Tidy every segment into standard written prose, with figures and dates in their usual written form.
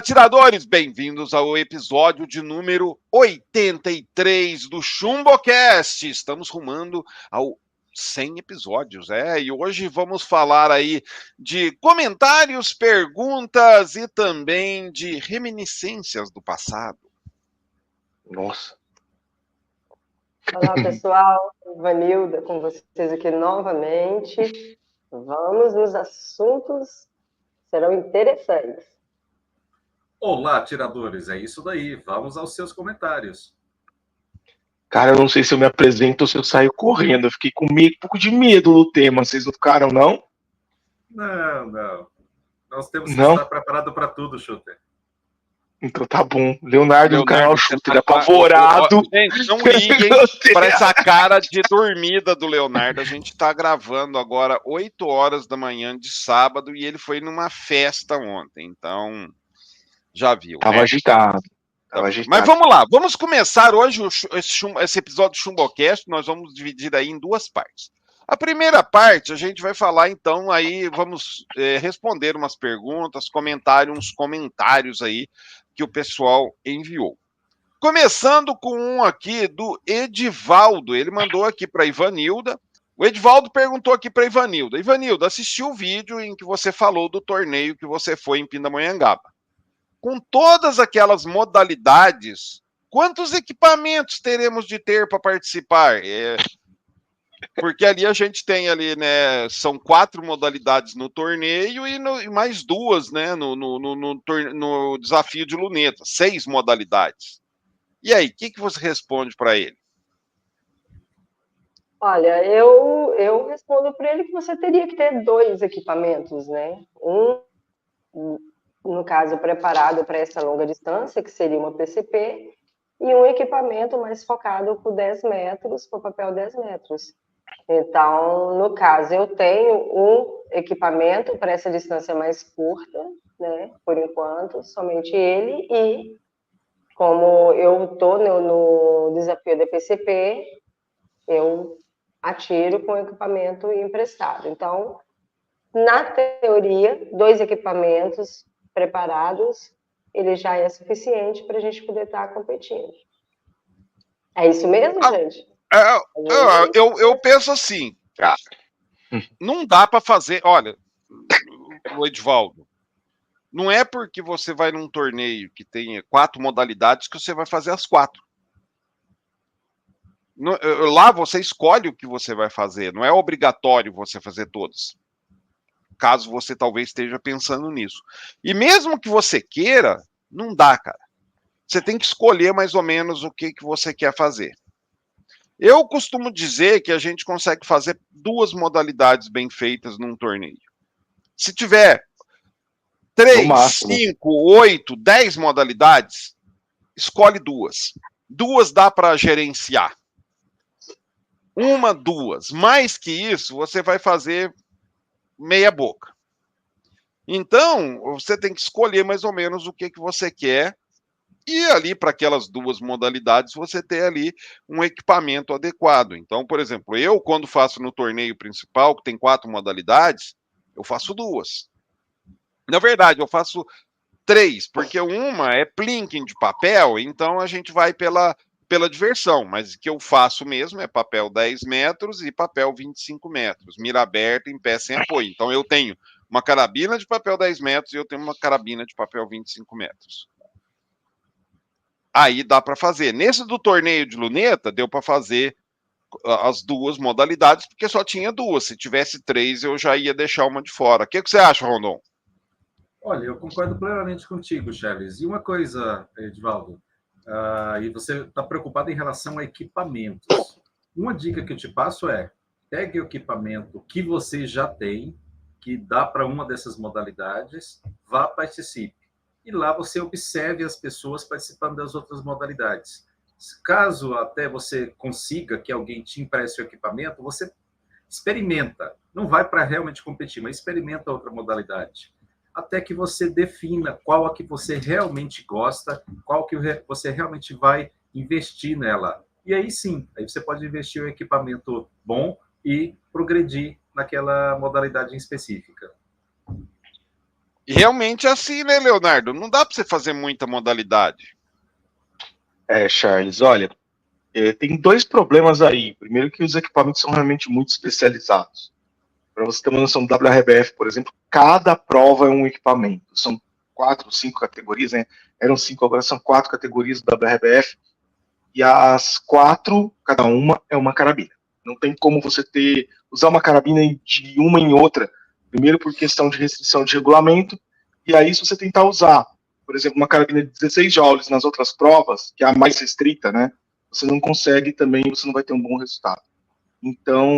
atiradores! Bem-vindos ao episódio de número 83 do ChumboCast. Estamos rumando ao 100 episódios, e hoje vamos falar aí de comentários, perguntas e também de reminiscências do passado. Nossa. Olá, pessoal. Vanilda com vocês aqui novamente. Vamos nos assuntos, serão interessantes. Olá, atiradores, é isso daí. Vamos aos seus comentários. Cara, eu não sei se eu me apresento ou se eu saio correndo. Eu fiquei com um pouco de medo do tema. Vocês não ficaram, não? Não. Nós temos que Não? estar preparado para tudo, Shooter. Então tá bom. Leonardo do canal Shooter, tá apavorado. Gente, não liguem para essa cara de dormida do Leonardo. A gente tá gravando agora 8 horas da manhã de sábado e ele foi numa festa ontem. Então, já viu, Tava né? agitado. Mas vamos lá, vamos começar hoje esse episódio do ChumboCast. Nós vamos dividir aí em duas partes. A primeira parte, a gente vai falar, então, aí vamos responder umas perguntas, uns comentários aí que o pessoal enviou. Começando com um aqui do Edivaldo, ele mandou aqui para Ivanilda. O Edivaldo perguntou aqui para Ivanilda. Ivanilda, assistiu o vídeo em que você falou do torneio que você foi em Pindamonhangaba. Com todas aquelas modalidades, quantos equipamentos teremos de ter para participar? Porque ali a gente tem ali, né? São 4 modalidades no torneio e mais 2, né? No desafio de luneta, 6 modalidades. E aí, o que você responde para ele? Olha, eu respondo para ele que você teria que ter 2 equipamentos, né? No caso, preparado para essa longa distância, que seria uma PCP, e um equipamento mais focado por 10 metros, por papel 10 metros. Então, no caso, eu tenho um equipamento para essa distância mais curta, né? Por enquanto, somente ele, e como eu estou no desafio da PCP, eu atiro com o equipamento emprestado. Então, na teoria, 2 equipamentos preparados, ele já é suficiente para a gente poder estar competindo. É isso mesmo, gente? Eu penso assim, não dá para fazer, olha, o Edivaldo, não é porque você vai num torneio que tenha 4 modalidades que você vai fazer as 4. Lá você escolhe o que você vai fazer, não é obrigatório você fazer todas. Caso você talvez esteja pensando nisso. E mesmo que você queira, não dá, cara. Você tem que escolher mais ou menos o que você quer fazer. Eu costumo dizer que a gente consegue fazer 2 modalidades bem feitas num torneio. Se tiver 3, 5, 8, 10 modalidades, escolhe 2. 2 dá para gerenciar. 1, 2. Mais que isso, você vai fazer meia boca. Então, você tem que escolher mais ou menos o que você quer e ali para aquelas 2 modalidades você ter ali um equipamento adequado. Então, por exemplo, eu quando faço no torneio principal, que tem 4 modalidades, eu faço 2. Na verdade, eu faço 3, porque uma é plinking de papel, então a gente vai pela diversão, mas o que eu faço mesmo é papel 10 metros e papel 25 metros, mira aberta em pé sem apoio. Então eu tenho uma carabina de papel 10 metros e eu tenho uma carabina de papel 25 metros. Aí dá para fazer. Nesse do torneio de luneta, deu para fazer as 2 modalidades, porque só tinha 2. Se tivesse 3, eu já ia deixar uma de fora. O que você acha, Rondon? Olha, eu concordo plenamente contigo, Charles. E uma coisa, Edivaldo, e você está preocupado em relação a equipamentos. Uma dica que eu te passo é, pegue o equipamento que você já tem, que dá para uma dessas modalidades, vá, participe. E lá você observe as pessoas participando das outras modalidades. Caso até você consiga que alguém te empreste o equipamento, você experimenta. Não vai para realmente competir, mas experimenta outra modalidade. Até que você defina qual a que você realmente gosta, qual que você realmente vai investir nela. E aí sim, aí você pode investir em um equipamento bom e progredir naquela modalidade específica. E realmente é assim, né, Leonardo? Não dá para você fazer muita modalidade. Charles, olha, tem dois problemas aí. Primeiro que os equipamentos são realmente muito especializados. Para você ter uma noção do WRBF, por exemplo, cada prova é um equipamento. São 4, 5 categorias, né? Eram 5, agora são 4 categorias do WRBF. E as 4, cada uma, é uma carabina. Não tem como você usar uma carabina de uma em outra. Primeiro por questão de restrição de regulamento. E aí, se você tentar usar, por exemplo, uma carabina de 16 joules nas outras provas, que é a mais restrita, né? Você não consegue também, você não vai ter um bom resultado. Então,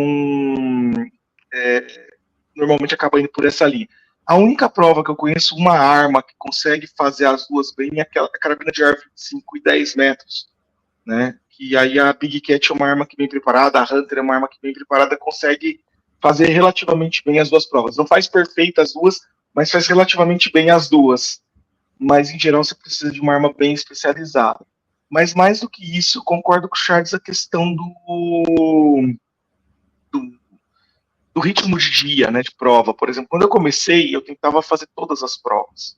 normalmente acaba indo por essa linha. A única prova que eu conheço uma arma que consegue fazer as duas bem é aquela carabina de ar 25 e 10 metros, né? Que aí a Big Cat é uma arma que bem preparada, a Hunter é uma arma que bem preparada, consegue fazer relativamente bem as duas provas. Não faz perfeito as duas, mas faz relativamente bem as duas. Mas em geral você precisa de uma arma bem especializada. Mas mais do que isso, eu concordo com o Charles a questão do ritmo de dia, né, de prova. Por exemplo, quando eu comecei, eu tentava fazer todas as provas.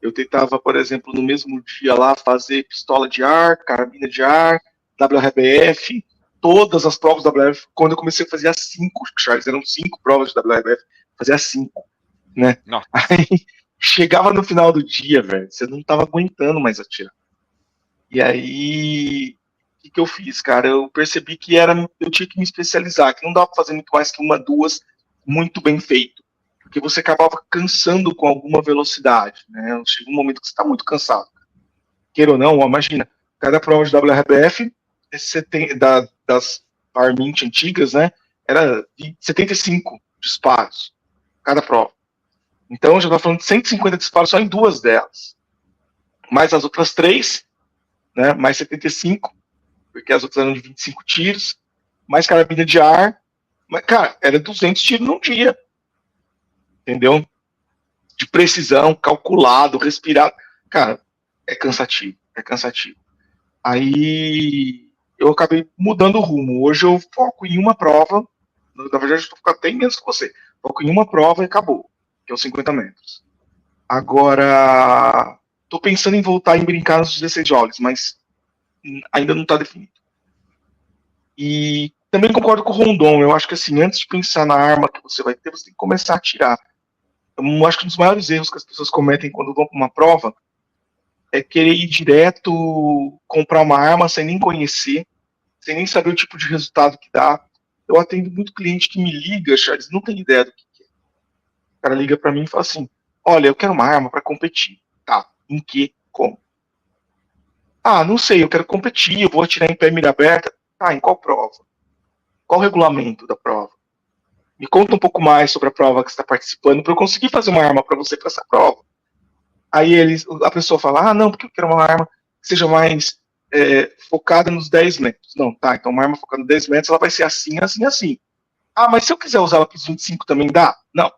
Eu tentava, por exemplo, no mesmo dia lá, fazer pistola de ar, carabina de ar, WRBF, todas as provas da WRBF. Quando eu comecei a fazer as 5, Charles, eram 5 provas de WRBF, fazia as 5, né? Não. Aí chegava no final do dia, velho, você não tava aguentando mais atirar. E aí, o que eu fiz, cara? Eu percebi que eu tinha que me especializar, que não dava pra fazer muito mais que uma, duas, muito bem feito. Porque você acabava cansando com alguma velocidade, né? Chega um momento que você está muito cansado. Queira ou não, imagina, cada prova de WRBF, você tem, das Armint antigas, né? Era de 75 disparos, cada prova. Então, eu já estava falando de 150 disparos só em 2 delas. Mais as outras 3, né? Mais 75, porque as outras eram de 25 tiros, mais carabina de ar. Mas, cara, era 200 tiros num dia. Entendeu? De precisão, calculado, respirado. Cara, é cansativo, é cansativo. Aí eu acabei mudando o rumo. Hoje eu foco em uma prova. Na verdade, eu estou ficando até menos que você. Foco em uma prova e acabou, que é os 50 metros. Agora, estou pensando em voltar em brincar nos 16 joules, mas ainda não está definido. E também concordo com o Rondon. Eu acho que assim, antes de pensar na arma que você vai ter, você tem que começar a atirar. Eu acho que um dos maiores erros que as pessoas cometem quando vão para uma prova é querer ir direto comprar uma arma sem nem conhecer, sem nem saber o tipo de resultado que dá. Eu atendo muito cliente que me liga, Charles, não tem ideia do que é. O cara liga para mim e fala assim: olha, eu quero uma arma para competir. Tá, em que? Como? Ah, não sei, eu quero competir, eu vou atirar em pé mira aberta. Tá, em qual prova? Qual o regulamento da prova? Me conta um pouco mais sobre a prova que você está participando para eu conseguir fazer uma arma para você para essa prova. Aí a pessoa fala, não, porque eu quero uma arma que seja mais focada nos 10 metros. Não, tá, então uma arma focada nos 10 metros, ela vai ser assim, assim, assim. Ah, mas se eu quiser usar ela para os 25 também dá? Não,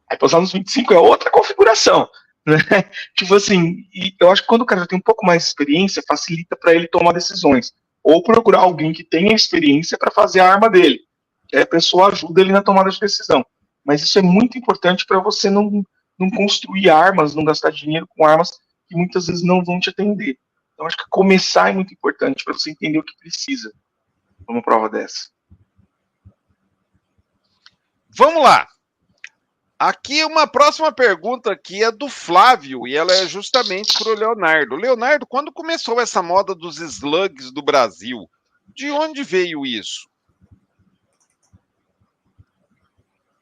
Aí para usar nos 25 é outra configuração. Né? Tipo assim, e eu acho que quando o cara já tem um pouco mais de experiência, facilita para ele tomar decisões. Ou procurar alguém que tenha experiência para fazer a arma dele. Que aí a pessoa ajuda ele na tomada de decisão. Mas isso é muito importante para você não construir armas, não gastar dinheiro com armas que muitas vezes não vão te atender. Então acho que começar é muito importante para você entender o que precisa numa prova dessa. Vamos lá. Aqui uma próxima pergunta aqui é do Flávio e ela é justamente para o Leonardo. Leonardo, quando começou essa moda dos slugs do Brasil, de onde veio isso?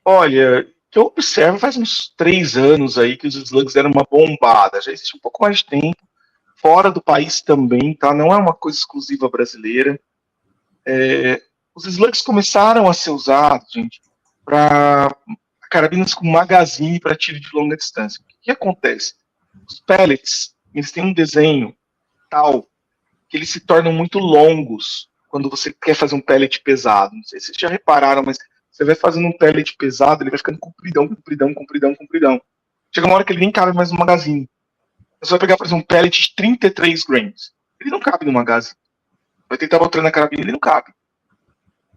Olha, que eu observo faz uns 3 anos aí que os slugs deram uma bombada. Já existe um pouco mais de tempo. Fora do país também, tá? Não é uma coisa exclusiva brasileira. Os slugs começaram a ser usados, gente, para carabinas com magazine para tiro de longa distância. O que acontece? Os pellets, eles têm um desenho tal que eles se tornam muito longos quando você quer fazer um pellet pesado. Não sei se vocês já repararam, mas você vai fazendo um pellet pesado, ele vai ficando compridão, compridão, compridão, compridão. Chega uma hora que ele nem cabe mais no magazine. Você vai pegar, por exemplo, um pellet de 33 grains. Ele não cabe no magazine. Vai tentar botar na carabina, ele não cabe.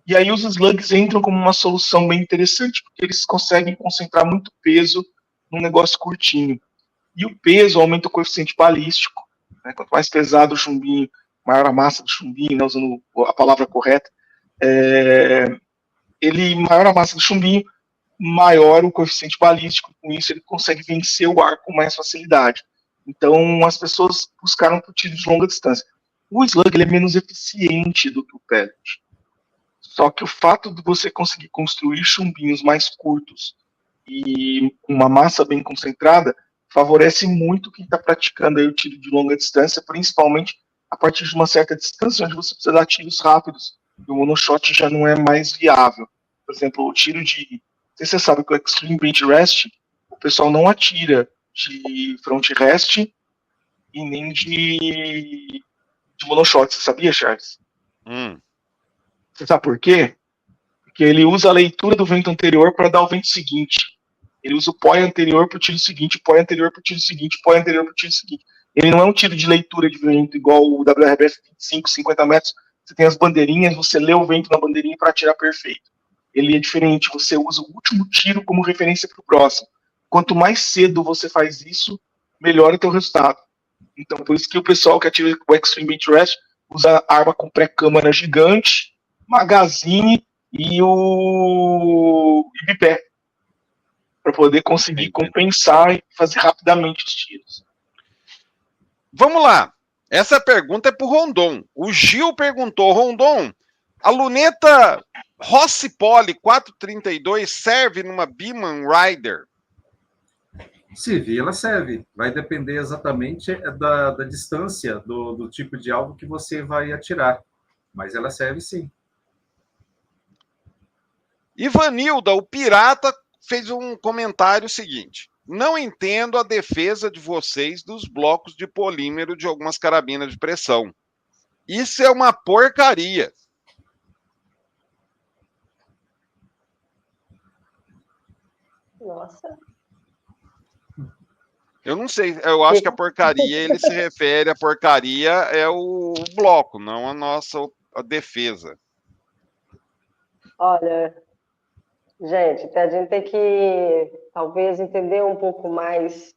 E aí os slugs entram como uma solução bem interessante, porque eles conseguem concentrar muito peso num negócio curtinho. E o peso aumenta o coeficiente balístico, né? Quanto mais pesado o chumbinho, maior a massa do chumbinho, né? Usando a palavra correta, maior a massa do chumbinho, maior o coeficiente balístico, com isso ele consegue vencer o ar com mais facilidade. Então as pessoas buscaram por tiro de longa distância. O slug ele é menos eficiente do que o pellet. Só que o fato de você conseguir construir chumbinhos mais curtos e uma massa bem concentrada favorece muito quem está praticando aí o tiro de longa distância, principalmente a partir de uma certa distância, onde você precisa dar tiros rápidos. E o monoshot já não é mais viável. Por exemplo, o tiro de... Não sei se você sabe que o Extreme Bench Rest, o pessoal não atira de front rest e nem de monoshot. Você sabia, Charles? Você sabe por quê? Porque ele usa a leitura do vento anterior para dar o vento seguinte. Ele usa o poi anterior para o tiro seguinte, poi anterior para o tiro seguinte, poi anterior para o tiro seguinte. Ele não é um tiro de leitura de vento igual o WRBF 25, 50 metros. Você tem as bandeirinhas, você lê o vento na bandeirinha para atirar perfeito. Ele é diferente, você usa o último tiro como referência para o próximo. Quanto mais cedo você faz isso, melhor é o teu resultado. Então, por isso que o pessoal que atira o Extreme Bench Rest usa arma com pré-câmara gigante, magazine e o bipé, para poder conseguir compensar e fazer rapidamente os tiros. Vamos lá. Essa pergunta é para o Rondon. O Gil perguntou, Rondon, a luneta Rossi Poly 432 serve numa Beeman Rider? Servir, ela serve. Vai depender exatamente da distância do tipo de alvo que você vai atirar. Mas ela serve sim. Ivanilda, o Pirata, fez um comentário seguinte. Não entendo a defesa de vocês dos blocos de polímero de algumas carabinas de pressão. Isso é uma porcaria. Nossa. Eu não sei, eu acho que a porcaria, ele se refere, a porcaria é o bloco, não a defesa. Olha, gente, a gente tem que talvez entender um pouco mais,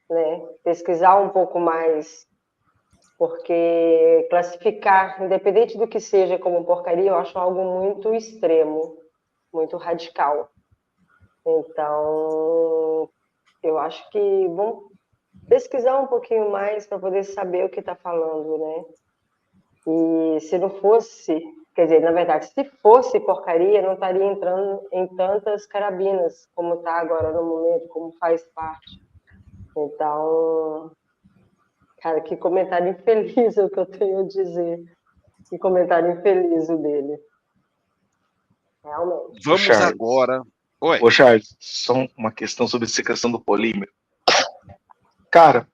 né? Pesquisar um pouco mais, porque classificar, independente do que seja como porcaria, eu acho algo muito extremo, muito radical. Então, eu acho que vamos pesquisar um pouquinho mais para poder saber o que está falando, né? E se não fosse, quer dizer, na verdade, se fosse porcaria, não estaria entrando em tantas carabinas como está agora no momento, como faz parte. Então, cara, que comentário infeliz é o que eu tenho a dizer. Que comentário infeliz o dele. Realmente. Vamos Charles. agora... Oi. Ô, Charles, só uma questão sobre a secreção do polímero. Cara,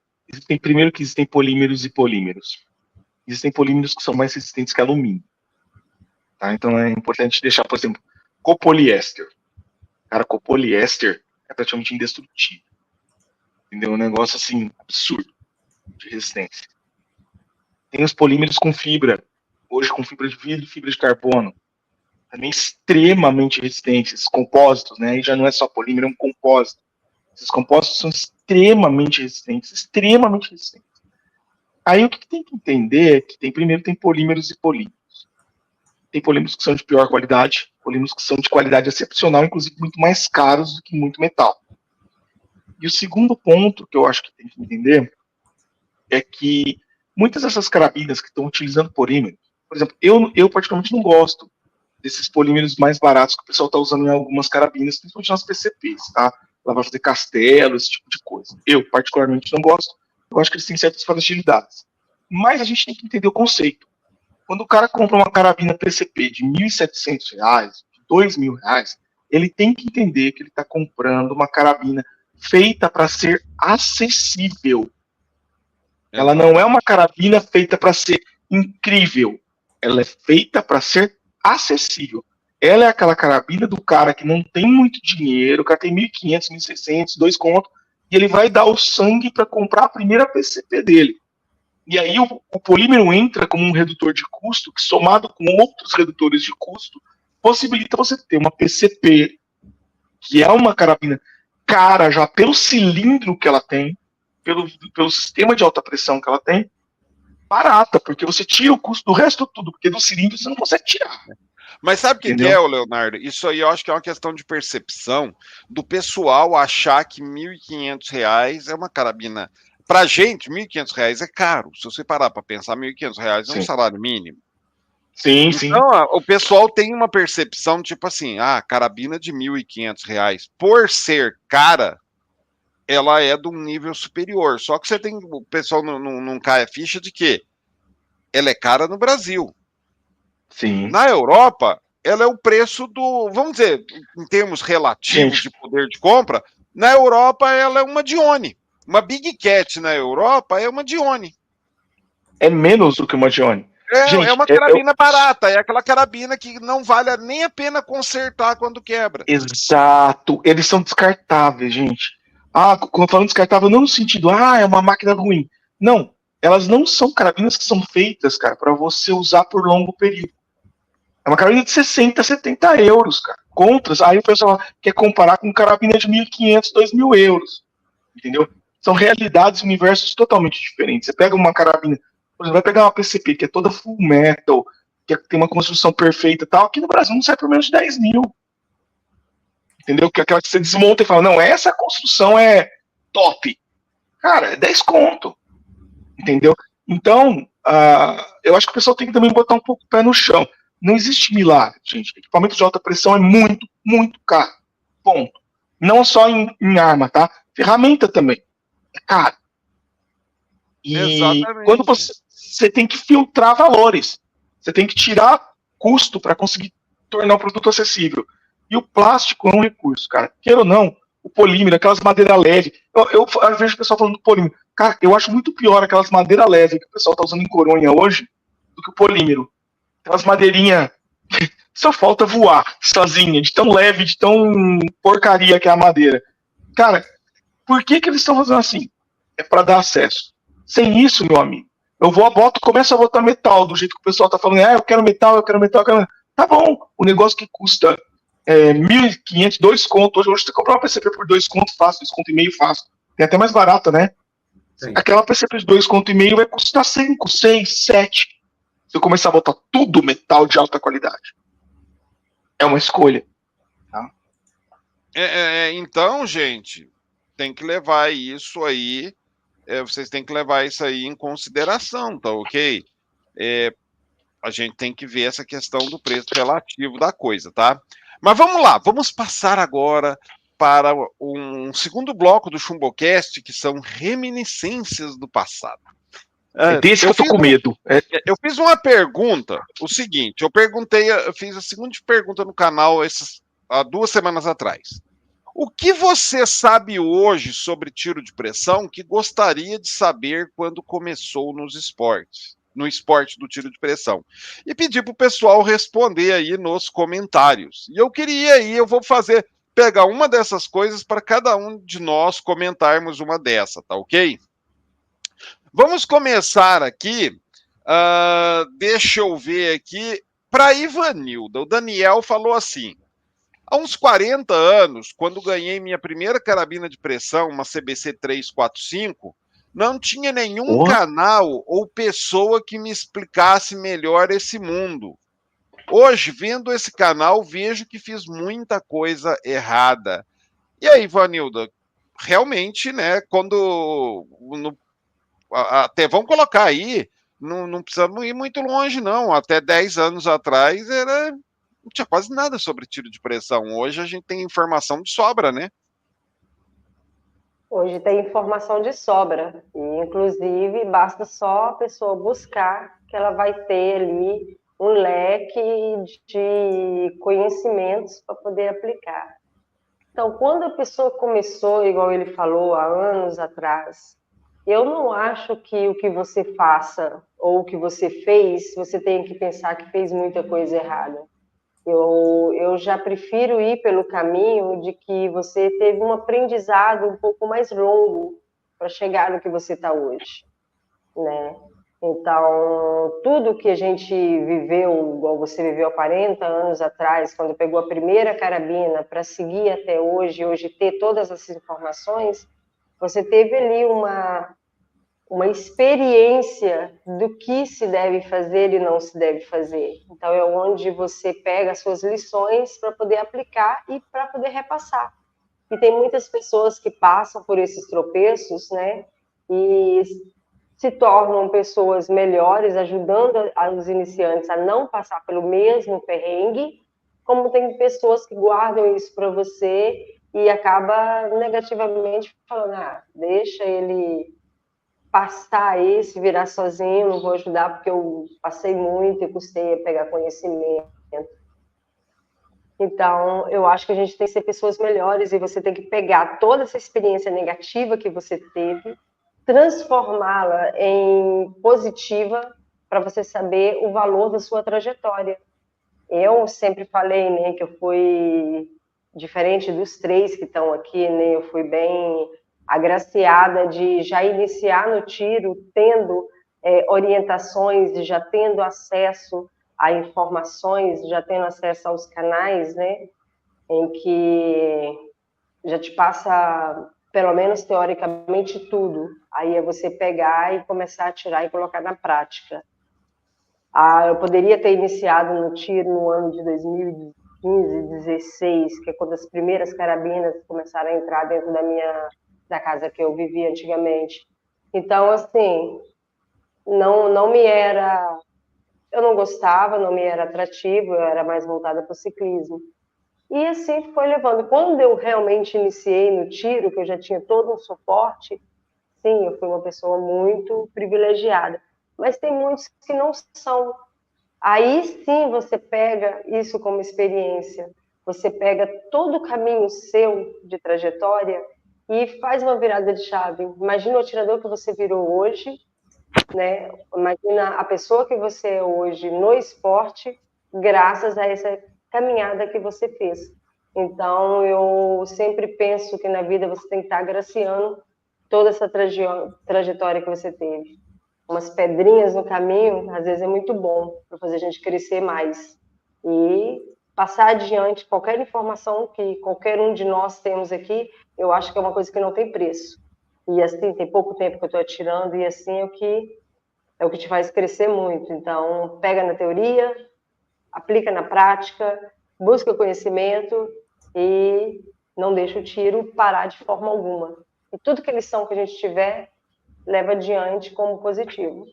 primeiro que existem polímeros e polímeros. Existem polímeros que são mais resistentes que alumínio. Tá? Então é importante deixar, por exemplo, copoliéster. Cara, copoliéster é praticamente indestrutível. Entendeu? Um negócio assim, absurdo de resistência. Tem os polímeros com fibra. Hoje com fibra de vidro e fibra de carbono. Também extremamente resistentes. Esses compósitos, né? E já não é só polímero, é um compósito. Esses compósitos são extremamente resistentes. Extremamente resistentes. Aí o que tem que entender é que primeiro tem polímeros e polímeros. Tem polímeros que são de pior qualidade, polímeros que são de qualidade excepcional, inclusive muito mais caros do que muito metal. E o segundo ponto que eu acho que tem que entender é que muitas dessas carabinas que estão utilizando polímero, por exemplo, eu particularmente não gosto desses polímeros mais baratos que o pessoal está usando em algumas carabinas, principalmente nas PCPs, tá? Lá vai fazer castelo, esse tipo de coisa. Eu particularmente não gosto, eu acho que eles têm certas fragilidades. Mas a gente tem que entender o conceito. Quando o cara compra uma carabina PCP de R$ 1.700, de R$ 2.000, ele tem que entender que ele está comprando uma carabina feita para ser acessível. Ela não é uma carabina feita para ser incrível. Ela é feita para ser acessível. Ela é aquela carabina do cara que não tem muito dinheiro, o cara tem 1.500, 1.600, 2 contos, e ele vai dar o sangue para comprar a primeira PCP dele. E aí o polímero entra como um redutor de custo, que somado com outros redutores de custo, possibilita você ter uma PCP, que é uma carabina cara já pelo cilindro que ela tem, pelo sistema de alta pressão que ela tem, barata, porque você tira o custo do resto tudo, porque do cilindro você não consegue tirar. Mas sabe o que é, Leonardo? Isso aí eu acho que é uma questão de percepção do pessoal achar que R$ 1.500 é uma carabina. Pra gente, R$ 1.500 é caro. Se você parar para pensar, R$ 1.500 é um salário mínimo. Sim, então, o pessoal tem uma percepção tipo assim, carabina de R$ 1.500, por ser cara, ela é de um nível superior. Só que o pessoal não cai a ficha de que ela é cara no Brasil. Sim. Na Europa, ela é o preço do, vamos dizer, em termos relativos de poder de compra, na Europa ela é uma Dione. Uma Big Cat na Europa é uma Dione. É menos do que uma Dione. É uma carabina barata, é aquela carabina que não vale nem a pena consertar quando quebra. Exato, eles são descartáveis, gente. Quando falando descartável, não no sentido, é uma máquina ruim. Não, elas não são carabinas que são feitas, cara, para você usar por longo período. É uma carabina de 60, 70 euros, cara. Contras, aí o pessoal quer comparar com carabina de 1.500, 2.000 euros. Entendeu? São realidades, universos totalmente diferentes. Você pega uma carabina, por exemplo, vai pegar uma PCP que é toda full metal, que tem uma construção perfeita e tal, aqui no Brasil não sai por menos de 10 mil. Entendeu? Que é aquela que você desmonta e fala, não, essa construção é top. Cara, é 10 conto. Entendeu? Então, eu acho que o pessoal tem que também botar um pouco o pé no chão. Não existe milagre, gente. Equipamento de alta pressão é muito, muito caro. Ponto. Não só em arma, tá? Ferramenta também. É caro. E Exatamente. quando você tem que filtrar valores. Você tem que tirar custo para conseguir tornar o produto acessível. E o plástico é um recurso, cara. Queira ou não, o polímero, aquelas madeiras leve. Eu vejo o pessoal falando do polímero. Cara, eu acho muito pior aquelas madeiras leve que o pessoal tá usando em Coronha hoje do que o polímero. Aquelas madeirinhas só falta voar sozinha, de tão leve, de tão porcaria que é a madeira. Cara, por que eles estão fazendo assim? É para dar acesso. Sem isso, meu amigo, começo a botar metal do jeito que o pessoal tá falando, eu quero metal, eu quero metal, eu quero... Tá bom, o negócio que custa 1.500, 2 contos, hoje você comprar uma PCP por 2 contos fácil, 2 contos e meio fácil, tem até mais barata, né? Sim. Aquela PCP de 2 contos e meio vai custar 5, 6, 7. Se eu começar a botar tudo metal de alta qualidade. É uma escolha. Tá? Então, gente, tem que levar isso aí, vocês têm que levar isso aí em consideração, tá ok? A gente tem que ver essa questão do preço relativo da coisa, tá? Mas vamos lá, vamos passar agora para um segundo bloco do Chumbocast, que são reminiscências do passado. É desse que eu tô com medo. Eu fiz uma pergunta, o seguinte, eu fiz a seguinte pergunta no canal há 2 semanas atrás. O que você sabe hoje sobre tiro de pressão que gostaria de saber quando começou no esporte do tiro de pressão? E pedi para o pessoal responder aí nos comentários. E eu vou pegar uma dessas coisas para cada um de nós comentarmos uma dessa, tá ok? Vamos começar aqui. Deixa eu ver aqui. Para Ivanilda, o Daniel falou assim: há uns 40 anos, quando ganhei minha primeira carabina de pressão, uma CBC 345, não tinha nenhum canal ou pessoa que me explicasse melhor esse mundo. Hoje, vendo esse canal, vejo que fiz muita coisa errada. E aí, Ivanilda, realmente, né, até vamos colocar aí, não precisamos ir muito longe, não. Até 10 anos atrás não tinha quase nada sobre tiro de pressão. Hoje a gente tem informação de sobra, né? Hoje tem informação de sobra. E, inclusive, basta só a pessoa buscar que ela vai ter ali um leque de conhecimentos para poder aplicar. Então, quando a pessoa começou, igual ele falou, há anos atrás, eu não acho que o que você faça ou o que você fez, você tem que pensar que fez muita coisa errada. Eu já prefiro ir pelo caminho de que você teve um aprendizado um pouco mais longo para chegar no que você está hoje, né? Então, tudo que a gente viveu, igual você viveu há 40 anos atrás, quando pegou a primeira carabina, para seguir até hoje ter todas essas informações, você teve ali uma experiência do que se deve fazer e não se deve fazer. Então, é onde você pega as suas lições para poder aplicar e para poder repassar. E tem muitas pessoas que passam por esses tropeços, né? E se tornam pessoas melhores, ajudando os iniciantes a não passar pelo mesmo perrengue, como tem pessoas que guardam isso para você e acaba negativamente falando, deixa ele passar esse, virar sozinho, não vou ajudar porque eu passei muito e custei a pegar conhecimento. Então, eu acho que a gente tem que ser pessoas melhores e você tem que pegar toda essa experiência negativa que você teve, transformá-la em positiva para você saber o valor da sua trajetória. Eu sempre falei, né, que eu fui diferente dos 3 que estão aqui, né, eu fui bem agraciada de já iniciar no tiro tendo orientações e já tendo acesso a informações, já tendo acesso aos canais, né, em que já te passa, pelo menos teoricamente, tudo. Aí é você pegar e começar a tirar e colocar na prática. Eu poderia ter iniciado no tiro no ano de 2015, 16, que é quando as primeiras carabinas começaram a entrar dentro da casa que eu vivia antigamente. Então, assim, não me era... Eu não gostava, não me era atrativo, eu era mais voltada para o ciclismo. E assim foi levando. Quando eu realmente iniciei no tiro, que eu já tinha todo um suporte, sim, eu fui uma pessoa muito privilegiada. Mas tem muitos que não são. Aí sim você pega isso como experiência. Você pega todo o caminho seu de trajetória e faz uma virada de chave. Imagina o atirador que você virou hoje, né? Imagina a pessoa que você é hoje no esporte, graças a essa caminhada que você fez. Então, eu sempre penso que na vida você tem que estar agraciando toda essa trajetória que você teve. Umas pedrinhas no caminho, às vezes é muito bom para fazer a gente crescer mais. E passar adiante qualquer informação que qualquer um de nós temos aqui, eu acho que é uma coisa que não tem preço. E assim, tem pouco tempo que eu estou atirando, e assim é o que te faz crescer muito. Então, pega na teoria, aplica na prática, busca conhecimento e não deixa o tiro parar de forma alguma. E tudo que lição que a gente tiver, leva adiante como positivo.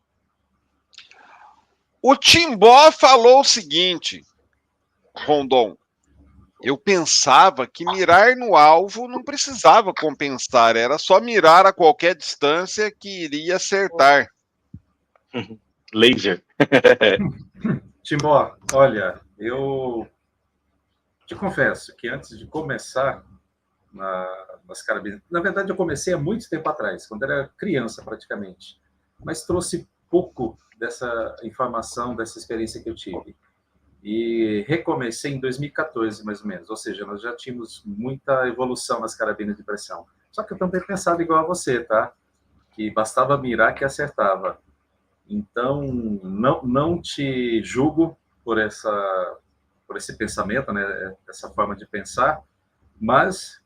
O Timbó falou o seguinte, Rondon, eu pensava que mirar no alvo não precisava compensar, era só mirar a qualquer distância que iria acertar. Laser. Timbó, olha, eu te confesso que antes de começar nas carabinas, na verdade eu comecei há muito tempo atrás, quando era criança praticamente, mas trouxe pouco dessa informação, dessa experiência que eu tive. E recomecei em 2014, mais ou menos, ou seja, nós já tínhamos muita evolução nas carabinas de pressão. Só que eu também pensava igual a você, tá? Que bastava mirar que acertava. Então, não te julgo por esse pensamento, né? Essa forma de pensar, mas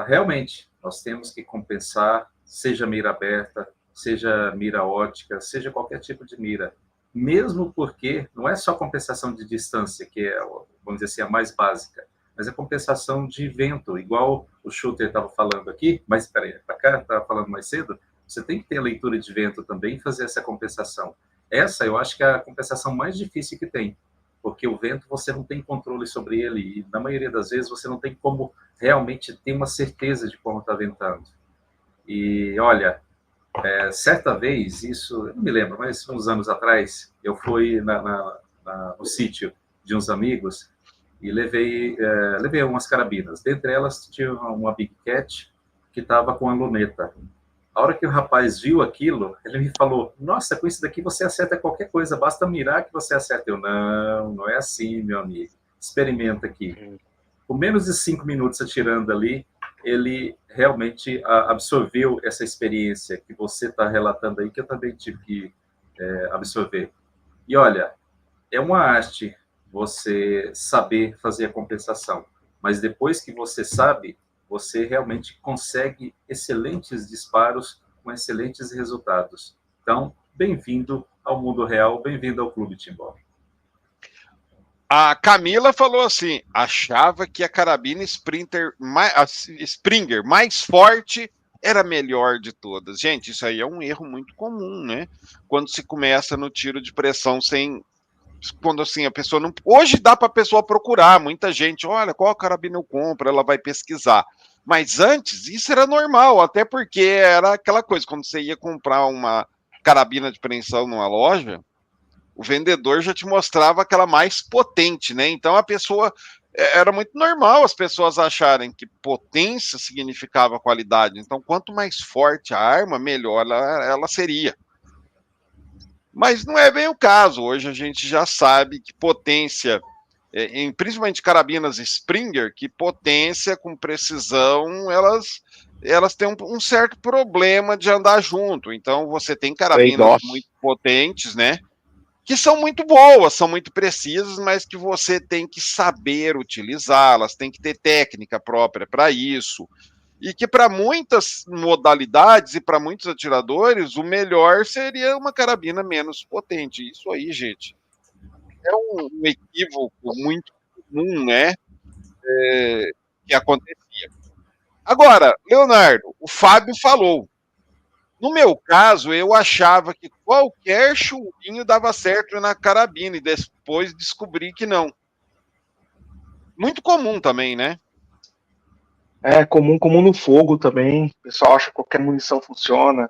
realmente nós temos que compensar, seja mira aberta, seja mira ótica, seja qualquer tipo de mira. Mesmo porque não é só compensação de distância, que é, vamos dizer assim, a mais básica, mas a compensação de vento, igual o Shooter estava falando aqui, mas peraí, para cá, estava falando mais cedo, você tem que ter a leitura de vento também e fazer essa compensação. Essa eu acho que é a compensação mais difícil que tem, porque o vento você não tem controle sobre ele e na maioria das vezes você não tem como realmente ter uma certeza de como está ventando. E olha, certa vez, isso, eu não me lembro, mas uns anos atrás, eu fui no sítio de uns amigos e levei umas carabinas. Dentre elas tinha uma Big Cat que estava com a luneta. A hora que o rapaz viu aquilo, ele me falou, nossa, com isso daqui você acerta qualquer coisa, basta mirar que você acerta. Eu, não é assim, meu amigo. Experimenta aqui. Com menos de 5 minutos atirando ali, ele realmente absorveu essa experiência que você está relatando aí, que eu também tive que absorver. E olha, é uma arte você saber fazer a compensação, mas depois que você sabe, você realmente consegue excelentes disparos com excelentes resultados. Então, bem-vindo ao mundo real, bem-vindo ao Clube Timbó. A Camila falou assim, achava que a carabina Springer mais forte era a melhor de todas. Gente, isso aí é um erro muito comum, né? Quando se começa no tiro de pressão sem... Quando assim, a pessoa não... Hoje dá para a pessoa procurar, muita gente, olha, qual carabina eu compro, ela vai pesquisar. Mas antes, isso era normal, até porque era aquela coisa, quando você ia comprar uma carabina de preensão numa loja, o vendedor já te mostrava aquela mais potente, né? Então a pessoa... Era muito normal as pessoas acharem que potência significava qualidade. Então, quanto mais forte a arma, melhor ela seria. Mas não é bem o caso. Hoje a gente já sabe que potência, principalmente carabinas Springer, que potência com precisão, elas têm um certo problema de andar junto. Então você tem carabinas muito potentes, né? Que são muito boas, são muito precisas, mas que você tem que saber utilizá-las, tem que ter técnica própria para isso. E que para muitas modalidades e para muitos atiradores, o melhor seria uma carabina menos potente. Isso aí, gente, é um equívoco muito comum, né? Que acontecia. Agora, Leonardo, o Fábio falou. No meu caso, eu achava que qualquer chumbinho dava certo na carabina e depois descobri que não. Muito comum também, né? É comum no fogo também. O pessoal acha que qualquer munição funciona.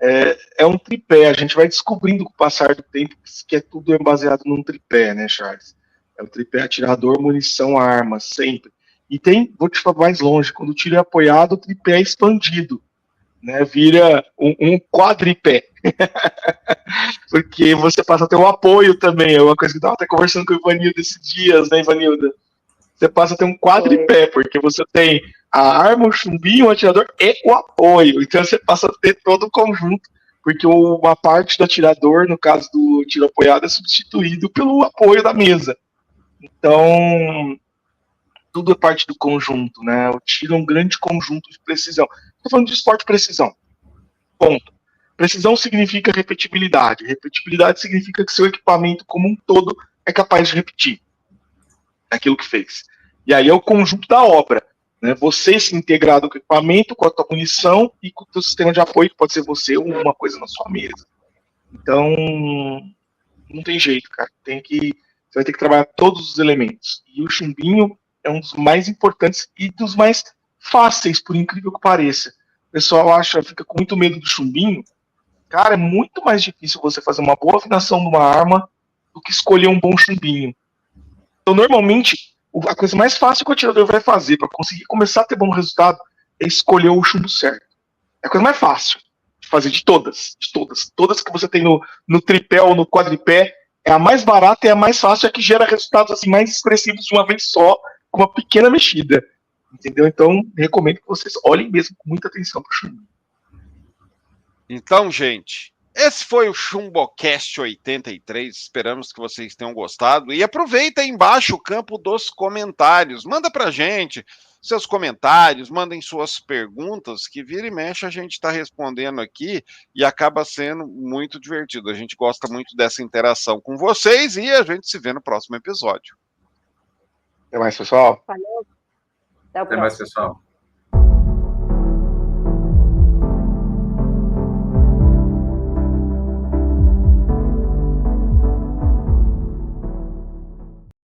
É um tripé. A gente vai descobrindo com o passar do tempo que tudo é baseado num tripé, né, Charles? É o tripé atirador, munição, arma, sempre. E vou te falar mais longe, quando o tiro é apoiado, o tripé é expandido, né? Vira um quadripé. Porque você passa a ter um apoio também. É uma coisa que eu estava até conversando com o Ivanildo esses dias, né, Ivanilda? Você passa a ter um quadripé, porque você tem a arma, o chumbinho, o atirador e o apoio. Então você passa a ter todo o conjunto, porque uma parte do atirador, no caso do tiro apoiado, é substituído pelo apoio da mesa. Então, tudo é parte do conjunto, né? O tiro é um grande conjunto de precisão. Estou falando de esporte precisão. Ponto. Precisão significa repetibilidade. Repetibilidade significa que seu equipamento como um todo é capaz de repetir aquilo que fez. E aí é o conjunto da obra. Né? Você se integrado com o equipamento, com a tua munição e com o teu sistema de apoio, que pode ser você ou uma coisa na sua mesa. Então, não tem jeito, cara. Você vai ter que trabalhar todos os elementos. E o chumbinho é um dos mais importantes e dos mais fáceis, por incrível que pareça. O pessoal fica com muito medo do chumbinho. Cara, é muito mais difícil você fazer uma boa afinação de uma arma do que escolher um bom chumbinho. Então, normalmente, a coisa mais fácil que o atirador vai fazer para conseguir começar a ter bom resultado é escolher o chumbo certo. É a coisa mais fácil de fazer de todas. Todas que você tem no tripé ou no quadripé, é a mais barata e a mais fácil, é a que gera resultados assim, mais expressivos de uma vez só, com uma pequena mexida. Entendeu? Então, recomendo que vocês olhem mesmo com muita atenção para o chumbo. Então, gente, esse foi o ChumboCast 83. Esperamos que vocês tenham gostado. E aproveita aí embaixo o campo dos comentários. Manda pra gente seus comentários, mandem suas perguntas, que vira e mexe a gente está respondendo aqui e acaba sendo muito divertido. A gente gosta muito dessa interação com vocês e a gente se vê no próximo episódio. Até mais, pessoal. Valeu. Até o Até mais, próximo. pessoal.